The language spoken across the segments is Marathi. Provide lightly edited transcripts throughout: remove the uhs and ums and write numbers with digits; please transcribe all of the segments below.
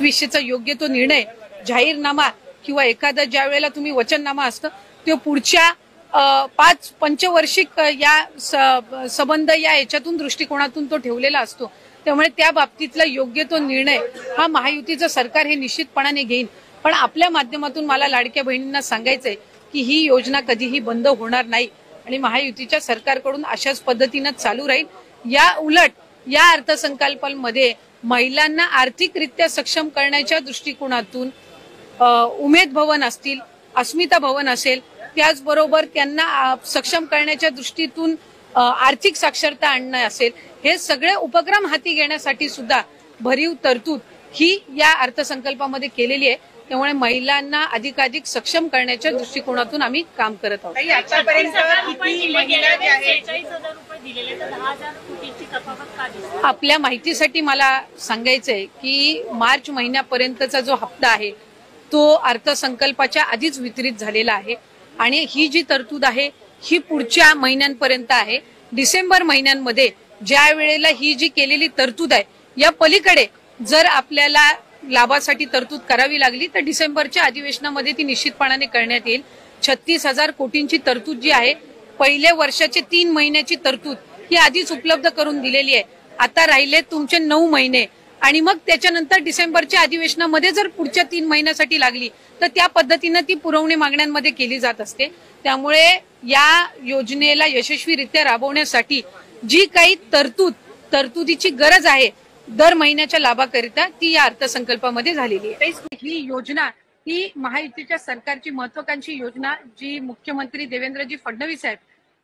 2100चा योग्य तो निर्णय जाहीरनामा किंवा एखादा ज्या वेळेला तुम्ही वचननामा असतं तो पुढच्या 5 पंचवार्षिक या संबंध या याच्यातून दृष्टिकोनातून तो ठेवलेला असतो। त्यामुळे त्या बाबतीतला योग्य तो निर्णय हा महायुतीचं सरकार हे निश्चितपणाने घेईल। पण आपल्या माध्यमातून मला लाडक्या बहिणींना सांगायचंय की ही योजना कधीही बंद होणार नाही आणि महायुतीच्या सरकारकडून अशाच पद्धतीने चालू राहील। या उलट या अर्थसंकल्पामध्ये महिलांना आर्थिकरित्या सक्षम करण्याच्या दृष्टिकोनातून उमेद भवन असतील, अस्मिता भवन असेल, त्याचबरोबर त्यांना सक्षम करण्याच्या दृष्टीतून आर्थिक साक्षरता आणणं असेल, हे सगळे उपक्रम हाती घेण्यासाठी सुद्धा भरीव तरतूद ही या अर्थसंकल्पामध्ये केलेली आहे। त्यामुळे महिलांना अधिकाधिक सक्षम करण्याच्या दृष्टिकोनातून आम्ही काम करत आहोत। आपल्या माहितीसाठी मला सांगायचंय की मार्च महिन्यापर्यंतचा जो हप्ता आहे तो अर्थसंकल्पाच्या आधीच वितरित झालेला आहे आणि ही जी तरतूद आहे ही पुढच्या महिन्यांपर्यंत आहे। डिसेंबर महिन्यांमध्ये ज्या वेळेला ही जी केलेली तरतूद आहे या पलीकडे जर आपल्याला लाभासाठी तरतूद करावी लागली तर डिसेंबरच्या अधिवेशनामध्ये ती निश्चितपणाने करण्यात येईल। 36,000 कोटींची तरतूद जी आहे, पहिल्या वर्षाचे 3 महिन्याची तरतूद ही आधीच उपलब्ध करून दिलेली आहे। आता राहिले तुमचे 9 महिने आणि मग त्याच्यानंतर डिसेंबरच्या अधिवेशनामध्ये जर पुढच्या 3 महिन्यासाठी लागली तर त्या पद्धतीने ती पुरवणी मागण्यांमध्ये केली जात असते। त्यामुळे या योजनेला यशस्वीरित्या राबवण्यासाठी जी काही तरतुदीची गरज आहे दर महिन्याच्या लाभाकरिता ती या अर्थसंकल्पामध्ये झालेली आहे। ही योजना ही महायुतीच्या सरकारची महत्वाकांक्षी योजना जी मुख्यमंत्री देवेंद्रजी फडणवीस साहेब,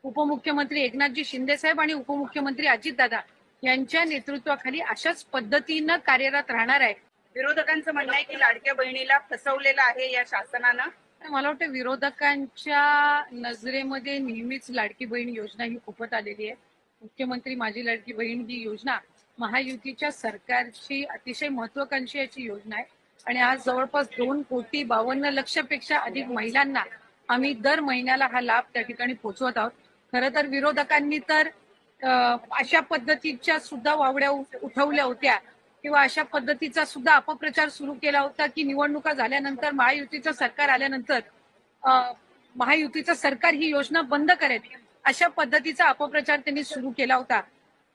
उपमुख्यमंत्री एकनाथजी शिंदे साहेब आणि उपमुख्यमंत्री अजितदादा यांच्या नेतृत्वाखाली अशाच पद्धतीनं कार्यरत राहणार आहे। विरोधकांचं म्हणणं आहे की लाडक्या बहिणीला फसवलेलं आहे या शासनानं। मला वाटतं विरोधकांच्या नजरेमध्ये नेहमीच लाडकी बहीण योजना ही खुपत आलेली आहे। मुख्यमंत्री माझी लाडकी बहीण ही योजना महायुतीच्या सरकारची अतिशय महत्वाकांक्षी अशी योजना आहे आणि आज जवळपास 2,52,00,000पेक्षा अधिक महिलांना आम्ही दर महिन्याला हा लाभ त्या ठिकाणी पोहोचवत आहोत। खरं तर विरोधकांनी तर अशा पद्धतीच्या सुद्धा वावड्या उठवल्या होत्या किंवा अशा पद्धतीचा सुद्धा अपप्रचार सुरू केला होता की निवडणुका झाल्यानंतर महायुतीचं सरकार आल्यानंतर महायुतीचं सरकार ही योजना बंद करेल अशा पद्धतीचा अपप्रचार त्यांनी सुरू केला होता।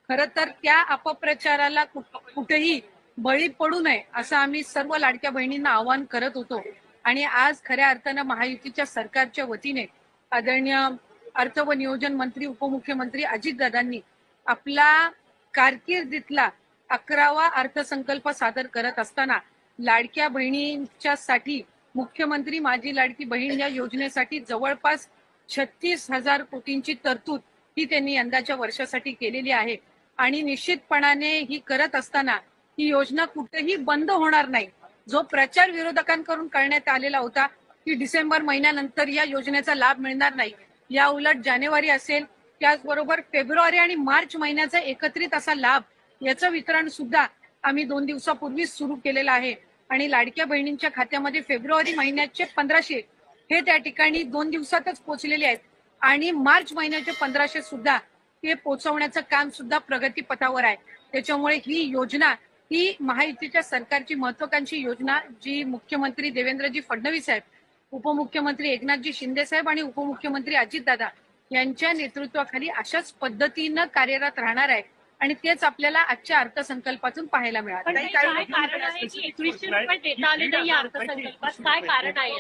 खरं तर त्या अपप्रचाराला कुठेही बळी पडू नये असं आम्ही सर्व लाडक्या बहिणींना आवाहन करत होतो आणि आज खऱ्या अर्थानं महायुतीच्या सरकारच्या वतीने आदरणीय अर्थ व नियोजन मंत्री उपमुख्यमंत्री अजितदादांनी आपला कारकिर्दीतला 11वा अर्थसंकल्प सादर करत असताना लाडक्या बहिणींच्यासाठी मुख्यमंत्री माझी लाडकी बहीण या योजनेसाठी जवळपास 36,000 कोटींची तरतूद ही त्यांनी यंदाच्या वर्षासाठी केलेली आहे आणि निश्चितपणाने ही करत असताना ही योजना कुठेही बंद होणार नाही। जो प्रचार विरोधकांकडून करण्यात आलेला होता की डिसेंबर महिन्यानंतर या योजनेचा लाभ मिळणार नाही, या उलट जानेवारी असेल त्याचबरोबर फेब्रुवारी आणि मार्च महिन्याचा एकत्रित असा लाभ याचं वितरण सुद्धा आम्ही 2 दिवसापूर्वीच सुरू केलेलं आहे आणि लाडक्या बहिणींच्या खात्यामध्ये फेब्रुवारी महिन्याचे 1500 हे त्या ठिकाणी 2 दिवसातच पोहोचलेले आहेत आणि मार्च महिन्याचे 1500 सुद्धा ते पोहोचवण्याचं काम सुद्धा प्रगतीपथावर आहे। त्याच्यामुळे ही योजना ही महायुतीच्या सरकारची महत्वाकांक्षी योजना जी मुख्यमंत्री देवेंद्रजी फडणवीस साहेब, उपमुख्यमंत्री एकनाथजी शिंदे साहेब आणि उपमुख्यमंत्री अजितदादा यांच्या नेतृत्वाखाली अशाच पद्धतीनं कार्यरत राहणार आहे आणि तेच आपल्याला आजच्या अर्थसंकल्पातून पाहायला मिळालं।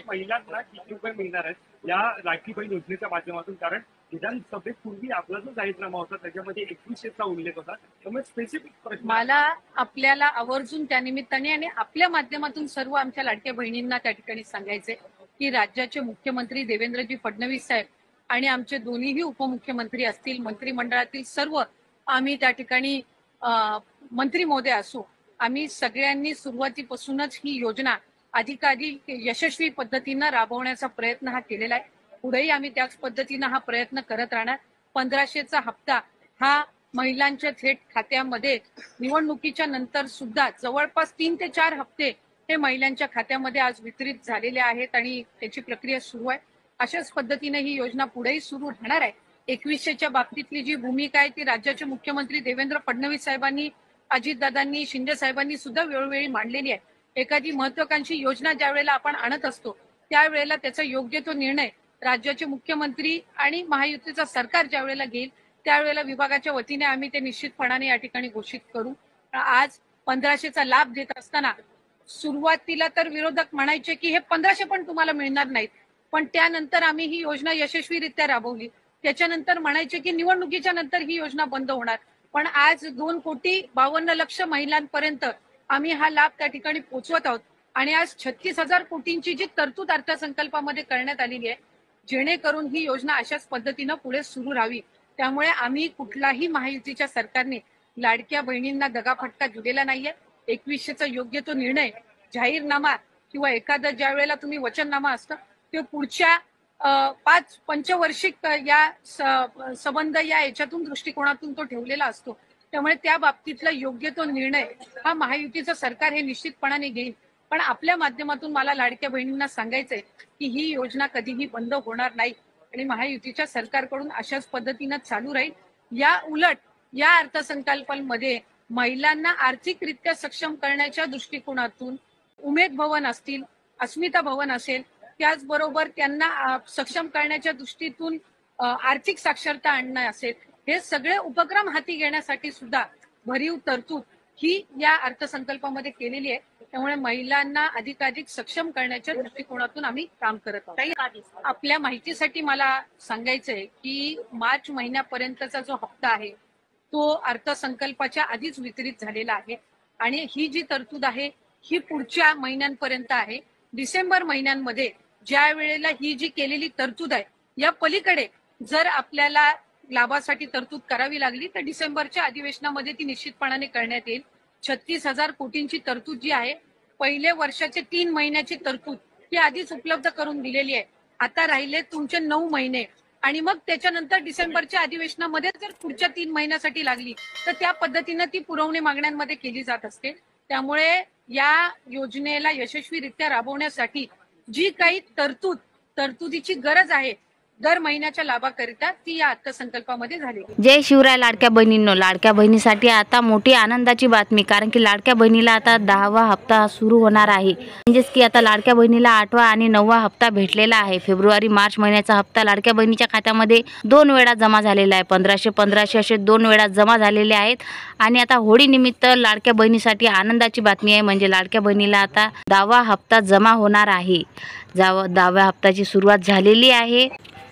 महिलांना किती रुपये मिळणार आहेत या लाडकी बहीण योजनेच्या माध्यमातून? कारण विधानसभेपूर्वी आपला जो जाहीरनामा होता त्याच्यामध्ये 2100चा उल्लेख होता, त्यामुळे स्पेसिफिक मला आपल्याला आवर्जून त्यानिमित्ताने आणि आपल्या माध्यमातून सर्व आमच्या लाडक्या बहिणींना त्या ठिकाणी सांगायचे की राज्याचे मुख्यमंत्री देवेंद्रजी फडणवीस साहेब आणि आमचे दोन्हीही उपमुख्यमंत्री असतील, मंत्रिमंडळातील सर्व आम्ही त्या ठिकाणी मंत्री महोदय असू, आम्ही सगळ्यांनी सुरुवातीपासूनच ही योजना अधिकाधिक यशस्वी पद्धतीनं राबवण्याचा प्रयत्न हा केलेला आहे। पुढेही आम्ही त्याच पद्धतीनं हा प्रयत्न करत राहणार। 1500चा हप्ता हा महिलांच्या थेट खात्यामध्ये निवडणुकीच्या नंतर सुद्धा जवळपास 3 ते 4 हप्ते हे महिलांच्या खात्यामध्ये आज वितरित झालेले आहेत आणि त्याची प्रक्रिया सुरू आहे। अशाच पद्धतीने ही योजना पुढेही सुरू राहणार आहे। 2100च्या बाबतीतली जी भूमिका आहे ती राज्याचे मुख्यमंत्री देवेंद्र फडणवीस साहेबांनी, अजितदादांनी, शिंदे साहेबांनी सुद्धा वेळोवेळी मांडलेली आहे एखादी महत्वाकांक्षी योजना ज्या वेळेला आपण आणत असतो त्यावेळेला त्याचा योग्य तो निर्णय राज्याचे मुख्यमंत्री आणि महायुतीचा सरकार ज्या वेळेला घेईल त्यावेळेला विभागाच्या वतीने आम्ही ते निश्चितपणाने या ठिकाणी घोषित करू. आज 1500चा लाभ देत असताना सुरुवातीला तर विरोधक म्हणायचे की हे 1500 पण तुम्हाला मिळणार नाहीत, पण त्यानंतर आम्ही ही योजना यशस्वीरित्या राबवली. त्याच्यानंतर म्हणायचे की निवडणुकीच्या नंतर ही योजना बंद होणार, पण आज 2,52,00,000 महिलांपर्यंत आम्ही हा लाभ त्या ठिकाणी पोहोचवत आहोत. आणि आज 36,000 कोटींची जी तरतूद अर्थसंकल्पामध्ये करण्यात आलेली आहे, जेणेकरून ही योजना अशाच पद्धतीनं पुढे सुरू राहावी. त्यामुळे आम्ही कुठलाही महायुतीच्या सरकारने लाडक्या बहिणींना दगाफटका दिलेला नाहीये. 2100चा योग्य तो निर्णय, जाहीरनामा किंवा एखादा ज्या वेळेला तुम्ही वचननामा असतं ते पुढच्या 5 पंचवार्षिक या संबंध या याच्यातून दृष्टिकोनातून तो ठेवलेला असतो. त्यामुळे त्या बाबतीतला योग्य तो निर्णय हा महायुतीचं सरकार हे निश्चितपणाने घेईल. पण आपल्या माध्यमातून मला लाडक्या बहिणींना सांगायचंय की ही योजना कधीही बंद होणार नाही आणि महायुतीच्या सरकारकडून अशाच पद्धतीनं चालू राहील. या उलट या अर्थसंकल्पामध्ये महिलांना आर्थिकरित्या सक्षम करण्याच्या दृष्टिकोनातून उमेद भवन असतील, अस्मिता भवन असेल, त्याचबरोबर त्यांना सक्षम करण्याच्या दृष्टीतून आर्थिक साक्षरता आणणं असेल, हे सगळे उपक्रम हाती घेण्यासाठी सुद्धा भरीव तरतूद ही या अर्थसंकल्पामध्ये केलेली आहे. त्यामुळे महिलांना अधिकाधिक सक्षम करण्याच्या दृष्टिकोनातून आम्ही काम करत आहोत. आपल्या माहितीसाठी मला सांगायचंय की मार्च महिन्यापर्यंतचा जो हप्ता आहे तो अर्थसंकल्पाच्या आधीच वितरित झालेला आहे आणि ही जी तरतूद आहे ही पुढच्या महिन्यांपर्यंत आहे. डिसेंबर महिन्यांमध्ये ज्या वेळेला ही जी केलेली तरतूद आहे या पलीकडे जर आपल्याला लाभासाठी तरतूद करावी लागली तर डिसेंबरच्या अधिवेशनामध्ये ती निश्चितपणाने करण्यात येईल. 36,000 कोटींची तरतूद जी आहे, पहिले वर्षाचे 3 महिन्याची तरतूद ही आधीच उपलब्ध करून दिलेली आहे. आता राहिले तुमचे 9 महिने आणि मग त्याच्यानंतर डिसेंबरच्या अधिवेशनामध्ये जर पुढच्या 3 महिन्यासाठी लागली तर त्या पद्धतीनं ती पुरवणी मागण्यांमध्ये केली जात असते. त्यामुळे या योजनेला यशस्वीरित्या राबवण्यासाठी जी काही तरतुदीची गरज आहे दर महिन्याच्या लाभाकरिता ती या अर्थसंकल्पामध्ये झाली. जय शिवराय लाडक्या बहिणींनो. लाडक्या बहिणीसाठी आता मोठी आनंदाची बातमी, कारण की लाडक्या बहिणीला आता 10वा हप्ता सुरू होणार आहे. म्हणजेच की आता लाडक्या बहिणीला 8वा आणि 9वा हप्ता भेटलेला आहे. फेब्रुवारी मार्च महिन्याचा हप्ता लाडक्या बहिणीच्या खात्यामध्ये 2 वेळा जमा झालेला आहे. 1500 असे 2 वेळा जमा झालेले आहेत. आणि आता होळी निमित्त लाडक्या बहिणीसाठी आनंदाची बातमी आहे, म्हणजे लाडक्या बहिणीला आता 10वा हप्ता जमा होणार आहे. 10व्या हप्त्याची सुरुवात झालेली आहे.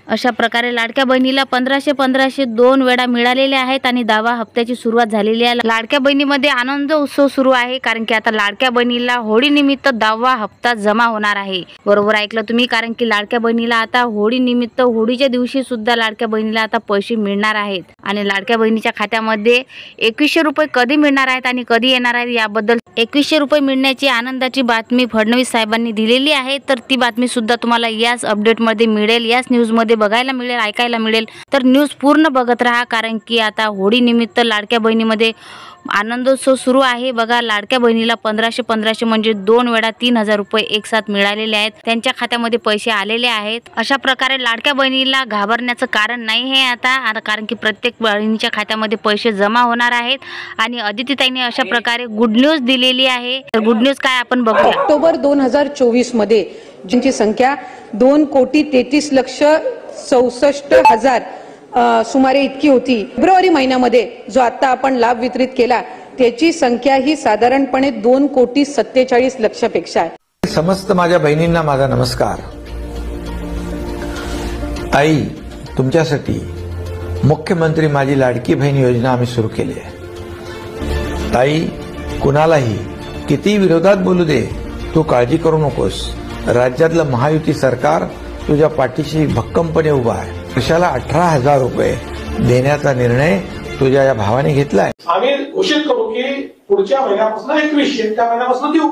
अशा प्रकारे लाडक्या बहिणीला 1500 2 वेळा मिळालेले आहेत आणि 10व्या हप्त्याची सुरुवात झालेली आहे. लाडक्या बहिणीमध्ये आनंद उत्सव सुरू आहे, कारण की आता लाडक्या बहिणीला होळी निमित्त 10वा हप्ता जमा होणार आहे. बरोबर ऐकलं तुम्ही, कारण की लाडक्या बहिणीला आता होळी निमित्त होळीच्या दिवशी सुद्धा लाडक्या बहिणीला आता पैसे मिळणार आहेत. आणि लाडक्या बहिणीच्या खात्यामध्ये 2100 रुपये कधी मिळणार आहेत आणि कधी येणार आहेत याबद्दल 2100 रुपये मिळण्याची आनंदाची बातमी फडणवीस साहेबांनी दिलेली आहे. तर ती बातमी सुद्धा तुम्हाला याच अपडेटमध्ये मिळेल, याच न्यूजमध्ये बघायला मिळेल, ऐकायला मिळेल. तर न्यूज पूर्ण बघत राहा, कारण की आता होळी निमित्त लाडक्या बहिणीमध्ये आनंदोत्सव सुरू आहे. बघा, लाडक्या बहिणीला 1500 म्हणजे 2 वेळा 3000 रुपये एक साथ मिळालेले आहेत, त्यांच्या खात्यामध्ये पैसे आलेले आहेत. अशा प्रकारे लाडक्या बहिणीला घाबरण्याचं कारण नाही आहे आता, कारण की प्रत्येक बहिणीच्या खात्यामध्ये पैसे जमा होणार आहेत. आणि अदितीताईंनी अशा प्रकारे गुड न्यूज दिलेली आहे. तर गुड न्यूज काय आपण बघूया. ऑक्टोबर 2024 मध्ये ज्यांची संख्या 2,33,64,000 सुमारे इतकी होती. फेब्रुवारी महिन्यामध्ये जो आता आपण लाभ वितरित केला त्याची संख्या ही साधारणपणे 2,47,00,000 पेक्षा आहे. समस्त माझ्या बहिणींना माझा नमस्कार. ताई, तुमच्यासाठी मुख्यमंत्री माझी लाडकी बहीण योजना आम्ही सुरू केली आहे. ताई, कुणालाही किती विरोधात बोलू दे, तू काळजी करू नकोस. राज्यातलं महायुती सरकार तुझ्या पाठीशी भक्कमपणे उभा आहे. वर्षाला 18,000 रुपये देण्याचा निर्णय तुझ्या या भावाने घेतलाय. आम्ही घोषित करू की पुढच्या महिन्यापासून 2100 त्या महिन्यापासून देऊ.